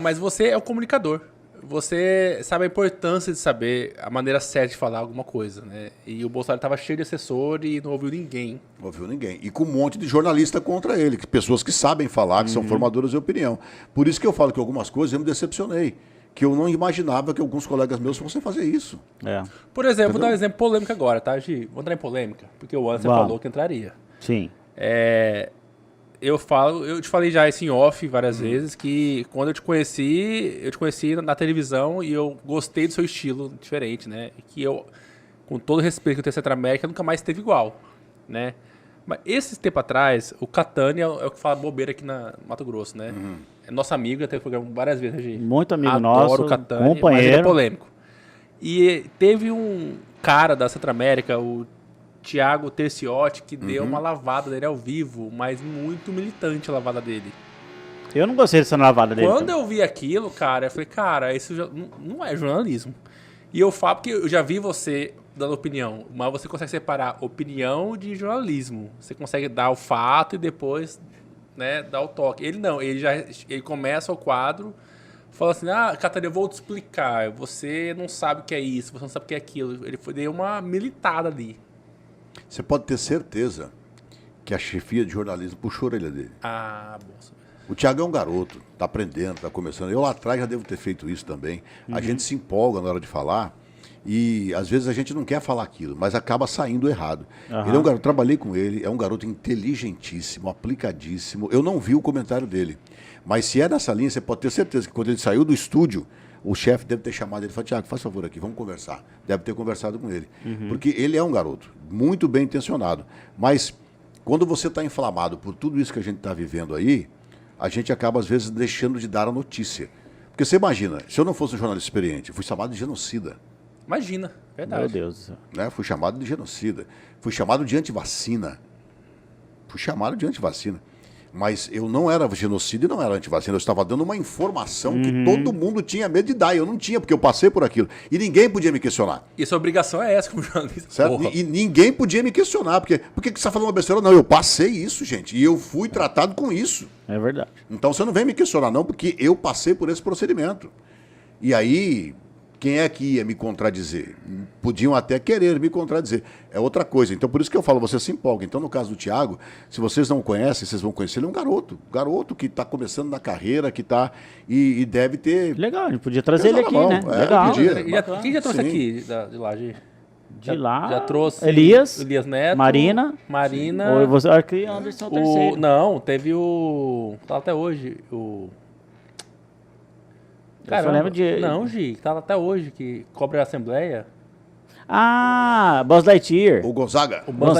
Mas você é o comunicador. Você sabe a importância de saber a maneira certa de falar alguma coisa, né? E o Bolsonaro estava cheio de assessor e não ouviu ninguém. Não ouviu ninguém. E com um monte de jornalista contra ele, pessoas que sabem falar, que são formadoras de opinião. Por isso que eu falo que algumas coisas eu me decepcionei. Que eu não imaginava que alguns colegas meus fossem fazer isso. Por exemplo, vou dar um exemplo polêmico agora, tá, Gi? Vou entrar em polêmica, porque o Anderson falou que entraria. Sim. Eu te falei já isso em off várias vezes, que quando eu te conheci na televisão e eu gostei do seu estilo diferente, né? E que eu, com todo o respeito que eu tenho a Centro América, nunca mais teve igual, né? Mas esse tempo atrás, o Catani é o que fala bobeira aqui no Mato Grosso, né? É nosso amigo, já teve programa várias vezes, gente. Muito amigo Adoro nosso, o Catani, companheiro. mas ele é polêmico. E teve um cara da Centro América, o Thiago Terciotti, que deu uma lavada dele ao vivo, mas muito militante a lavada dele. Eu não gostei dessa lavada dele. Quando eu vi aquilo, cara, eu falei, cara, isso não é jornalismo. E eu falo porque eu já vi você dando opinião, mas você consegue separar opinião de jornalismo. Você consegue dar o fato e depois, né, dar o toque. Ele não, ele começa o quadro, fala assim, Catarina, eu vou te explicar, você não sabe o que é isso, você não sabe o que é aquilo. Ele deu uma militada ali. Você pode ter certeza que a chefia de jornalismo puxou a orelha dele. Bolsa. O Thiago é um garoto, está aprendendo, está começando. Eu lá atrás já devo ter feito isso também. A gente se empolga na hora de falar e às vezes a gente não quer falar aquilo, mas acaba saindo errado. Ele é um garoto, trabalhei com ele, é um garoto inteligentíssimo, aplicadíssimo. Eu não vi o comentário dele, mas se é nessa linha, você pode ter certeza que quando ele saiu do estúdio, o chefe deve ter chamado ele e falado, Thiago, faz favor aqui, vamos conversar. Deve ter conversado com ele. Porque ele é um garoto muito bem intencionado. Mas quando você está inflamado por tudo isso que a gente está vivendo aí, a gente acaba, às vezes, deixando de dar a notícia. Porque você imagina, se eu não fosse um jornalista experiente, eu fui chamado de genocida. Imagina, verdade. Meu Deus do céu. Né? Fui chamado de genocida. Fui chamado de antivacina. Mas eu não era genocida e não era antivacina. Eu estava dando uma informação que todo mundo tinha medo de dar. E eu não tinha, porque eu passei por aquilo. E ninguém podia me questionar. E sua obrigação é essa como jornalista. Certo? E ninguém podia me questionar. Por que você está falando uma besteira? Não, eu passei isso, gente. E eu fui tratado com isso. É verdade. Então você não vem me questionar, não, porque eu passei por esse procedimento. E aí, quem é que ia me contradizer? Podiam até querer me contradizer. É outra coisa. Então, por isso que eu falo, você se empolga. Então, no caso do Thiago, se vocês não conhecem, vocês vão conhecer, ele é um garoto. Garoto que está começando na carreira, que está e deve ter... Legal, a gente podia trazer ele aqui, né? Legal. Quem já trouxe aqui de lá, Gi? De lá, Já trouxe Elias Neto, Marina. Ou você acho que Anderson é o terceiro. Não, teve o... Tá até hoje, o... Caramba. Lembro de... Não, Gi, que tá até hoje, que cobre a Assembleia. Buzz Lightyear. O Gonzaga. O Buzz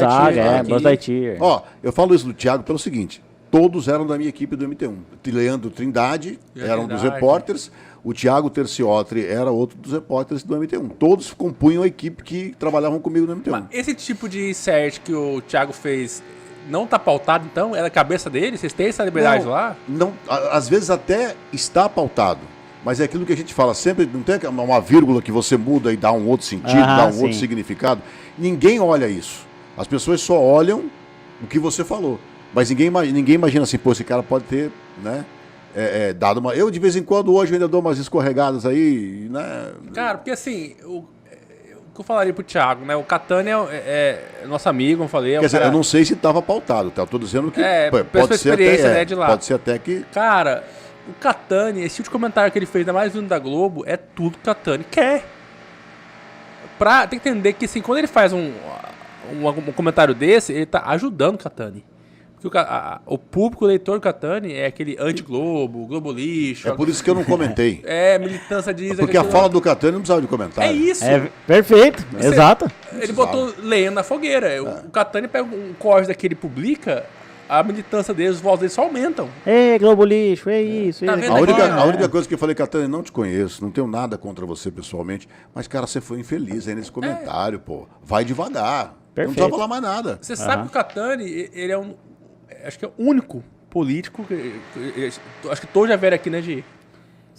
Lightyear. Ó, eu falo isso do Thiago pelo seguinte, todos eram da minha equipe do MT1. Leandro Trindade era um dos repórteres, o Thiago Terciotti era outro dos repórteres do MT1. Todos compunham a equipe que trabalhavam comigo no MT1. Mas esse tipo de insert que o Thiago fez não tá pautado, então? É da cabeça dele? Vocês têm essa liberdade lá? Não, às vezes até está pautado. Mas é aquilo que a gente fala sempre, não tem uma vírgula que você muda e dá um outro sentido, dá um outro significado. Ninguém olha isso. As pessoas só olham o que você falou. Mas ninguém imagina assim, pô, esse cara pode ter, né, dado uma... Eu, de vez em quando, hoje, ainda dou umas escorregadas aí, né? Cara, porque assim, o que eu falaria pro Thiago, né, o Catani é nosso amigo, como eu falei. Quer dizer, eu não sei se estava pautado, tá? Eu tô dizendo que pode ser até, né, de lá. Pode ser até que... Cara... O Catani, esse tipo de comentário que ele fez, ainda mais vindo da Globo, é tudo que o Catani quer. Tem que entender que, assim, quando ele faz um comentário desse, ele tá ajudando o Catani. Porque o público, o leitor do Catani é aquele anti-Globo, Globo lixo. É por isso que eu não comentei. Militância disso. Porque a fala do Catani não precisava de comentário. É isso. Perfeito, exato. Ele botou lenha na fogueira. O Catani pega um corte daquele e publica... A militância deles, os votos deles só aumentam. Globo lixo, isso. Tá vendo a única coisa que eu falei, Catani, não te conheço, não tenho nada contra você pessoalmente, mas, cara, você foi infeliz aí nesse comentário, pô. Vai devagar. Perfeito. Não precisa falar mais nada. Você sabe que o Catani, ele é acho que é o único político, acho que todos já vieram aqui, né, Gi?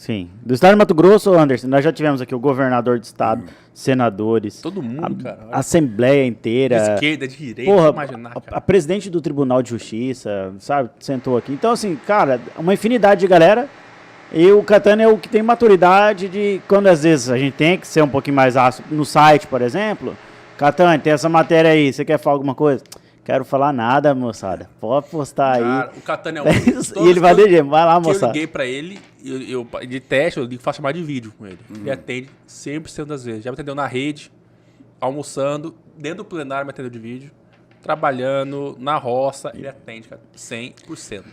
Sim. Do estado de Mato Grosso, Anderson, nós já tivemos aqui o governador de estado, senadores. Todo mundo, cara. A Assembleia inteira. De esquerda, de direita, porra, imaginar, cara. A presidente do Tribunal de Justiça, sabe, sentou aqui. Então, assim, cara, uma infinidade de galera E o Catani é o que tem maturidade de quando às vezes a gente tem que ser um pouquinho mais ácido no site, por exemplo. Catani, tem essa matéria aí, você quer falar alguma coisa? Quero falar nada, moçada. Pode postar aí. Cara, o Catani é um... E ele vai DG, vai lá, moçada. Eu liguei pra ele, de teste, eu ligo, faço chamada de vídeo com ele. Ele atende 100% das vezes. Já me atendeu na rede, almoçando, dentro do plenário me atendeu de vídeo, trabalhando, na roça, ele atende, cara, 100%.